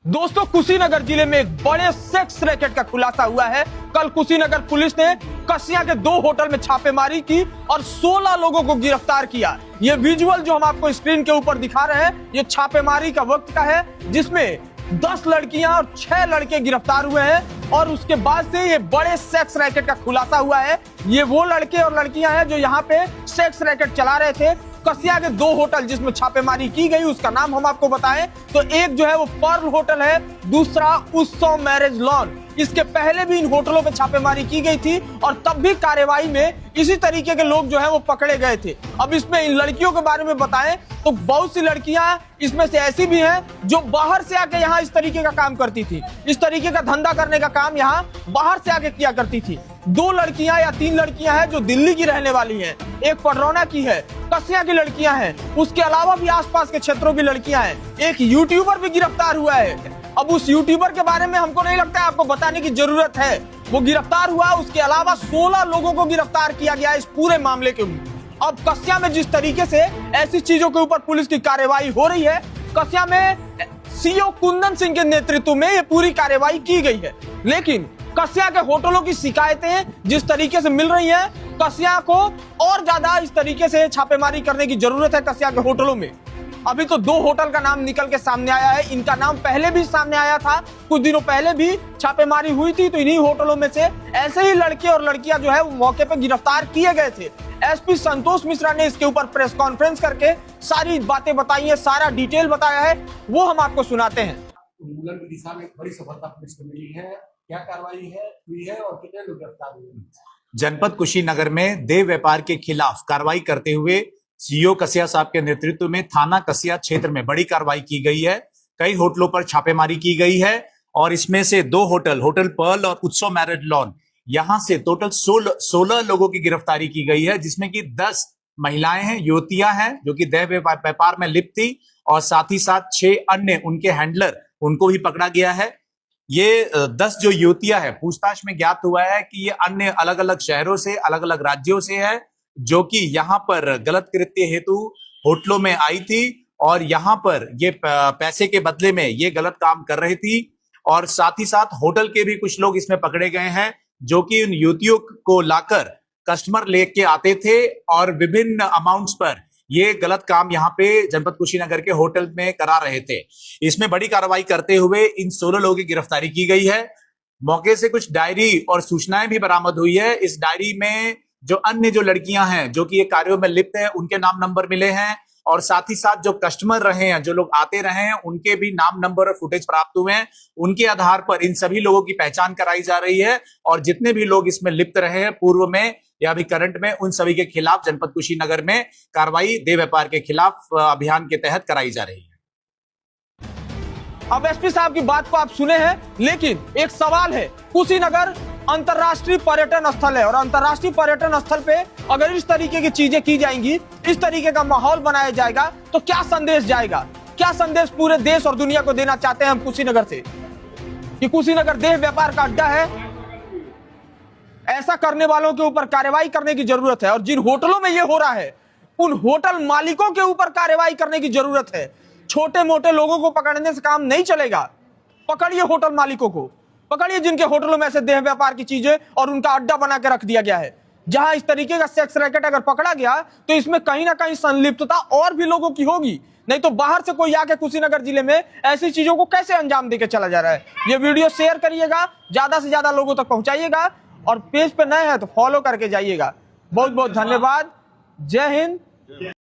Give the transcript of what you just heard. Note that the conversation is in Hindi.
दोस्तों, कुशीनगर जिले में एक बड़े सेक्स रैकेट का खुलासा हुआ है। कल कुशीनगर पुलिस ने कसिया के 2 होटल में छापेमारी की और 16 लोगों को गिरफ्तार किया। ये विजुअल जो हम आपको स्क्रीन के ऊपर दिखा रहे हैं, ये छापेमारी का वक्त का है, जिसमें 10 लड़कियां और 6 लड़के गिरफ्तार हुए हैं और उसके बाद से ये बड़े सेक्स रैकेट का खुलासा हुआ है। ये वो लड़के और लड़कियां हैं जो यहाँ पे सेक्स रैकेट चला रहे थे। कसिया के 2 होटल जिसमें छापेमारी की गई, उसका नाम हम आपको बताएं तो एक जो है वो पर्ल होटल है, दूसरा उत्सव मैरिज लॉन। इसके पहले भी इन होटलों पे छापेमारी की गई थी और तब भी कार्रवाई में इसी तरीके के लोग जो है वो पकड़े गए थे। अब इसमें इन लड़कियों के बारे में बताएं तो बहुत सी लड़कियां इसमें से ऐसी भी हैं जो बाहर से आके यहाँ इस तरीके का काम करती थी। इस तरीके का धंधा करने का काम यहाँ बाहर से आके किया करती थी। 2 लड़कियां या 3 लड़कियां हैं जो दिल्ली की रहने वाली हैं, एक पडरौना की है, कसिया की लड़कियां हैं, उसके अलावा भी आसपास के क्षेत्रों की लड़कियां हैं। एक यूट्यूबर भी गिरफ्तार हुआ है। अब उस यूट्यूबर के बारे में हमको नहीं लगता है आपको बताने की जरूरत है। वो गिरफ्तार हुआ, उसके अलावा 16 लोगों को गिरफ्तार किया गया इस पूरे मामले के ऊपर। अब कसिया में जिस तरीके से ऐसी चीजों के ऊपर पुलिस की कार्रवाई हो रही है, कसिया में सीओ कुंदन सिंह के नेतृत्व में ये पूरी कार्रवाई की गई है। लेकिन कसिया के होटलों की शिकायतें जिस तरीके से मिल रही हैं, कसिया को और ज्यादा इस तरीके से छापेमारी करने की जरूरत है। कसिया के होटलों में अभी तो 2 होटल का नाम निकल के सामने आया है। इनका नाम पहले भी सामने आया था, कुछ दिनों पहले भी छापेमारी हुई थी, तो इन्हीं होटलों में से ऐसे ही लड़के और लड़कियां जो है वो मौके पे गिरफ्तार किए गए थे। एसपी संतोष मिश्रा ने इसके ऊपर प्रेस कॉन्फ्रेंस करके सारी बातें बताई है, सारा डिटेल बताया है, वो हम आपको सुनाते हैं। उन्मूलन की दिशा में बड़ी सफलता पुलिस को मिली है। क्या कार्रवाई हुई है और कितने लोग गिरफ्तार हुए? जनपद कुशीनगर में देह व्यापार के खिलाफ कार्रवाई करते हुए सीओ कसिया साहब के नेतृत्व में थाना कसिया क्षेत्र में बड़ी कार्रवाई की गई है। कई होटलों पर छापेमारी की गई है और इसमें से 2 होटल पर्ल और उत्सव मैरिज लॉन, यहां से टोटल 16 लोगों की गिरफ्तारी की गई है, जिसमें कि 10 महिलाएं हैं, युवतियां हैं जो कि देह व्यापार में लिप्त थी और साथ ही साथ 6 अन्य उनके हैंडलर, उनको भी पकड़ा गया है। ये 10 जो युवतियां हैं, पूछताछ में ज्ञात हुआ है कि ये अन्य अलग अलग शहरों से, अलग अलग राज्यों से है, जो कि यहाँ पर गलत कृत्य हेतु होटलों में आई थी और यहाँ पर ये पैसे के बदले में ये गलत काम कर रही थी। और साथ ही साथ होटल के भी कुछ लोग इसमें पकड़े गए हैं जो कि उन युवतियों को लाकर कस्टमर लेके आते थे और विभिन्न अमाउंट्स पर ये गलत काम यहाँ पे जनपद कुशीनगर के होटल में करा रहे थे। इसमें बड़ी कार्रवाई करते हुए इन 16 लोगों की गिरफ्तारी की गई है। मौके से कुछ डायरी और सूचनाएं भी बरामद हुई है। इस डायरी में जो अन्य जो लड़कियां हैं जो कि ये कार्यों में लिप्त है, उनके नाम नंबर मिले हैं और साथ ही साथ जो कस्टमर रहे हैं, जो लोग आते रहे हैं, उनके भी नाम नंबर और फुटेज प्राप्त हुए हैं। उनके आधार पर इन सभी लोगों की पहचान कराई जा रही है और जितने भी लोग इसमें लिप्त रहे हैं पूर्व में या अभी करंट में, उन सभी के खिलाफ जनपद कुशीनगर में कार्रवाई देह व्यापार के खिलाफ अभियान के तहत कराई जा रही है। अब एसपी साहब की बात को आप सुने हैं, लेकिन एक सवाल है। कुशीनगर अंतर्राष्ट्रीय पर्यटन स्थल है और अंतर्राष्ट्रीय पर्यटन स्थल पे अगर इस तरीके की चीजें की जाएंगी, इस तरीके का माहौल बनाया जाएगा, तो क्या संदेश जाएगा? क्या संदेश पूरे देश और दुनिया को देना चाहते हैं हम कुशीनगर से कि कुशीनगर देह व्यापार का अड्डा है? ऐसा करने वालों के ऊपर कार्रवाई करने की जरूरत है और जिन होटलों में ये हो रहा है, उन होटल मालिकों के ऊपर कार्रवाई करने की जरूरत है। छोटे मोटे लोगों को पकड़ने से काम नहीं चलेगा। पकड़िए होटल मालिकों को, पकड़िए जिनके होटलों में ऐसे देह व्यापार की चीजें और उनका अड्डा बना के रख दिया गया है। जहां इस तरीके का सेक्स रैकेट अगर पकड़ा गया तो इसमें कहीं ना कहीं संलिप्तता और भी लोगों की होगी। नहीं तो बाहर से कोई आके कुशीनगर जिले में ऐसी चीजों को कैसे अंजाम देके चला जा रहा है। ये वीडियो शेयर करिएगा, ज्यादा से ज्यादा लोगों तक पहुंचाइएगा और पेज पे नए हैं तो फॉलो करके जाइएगा। बहुत बहुत धन्यवाद। जय हिंद।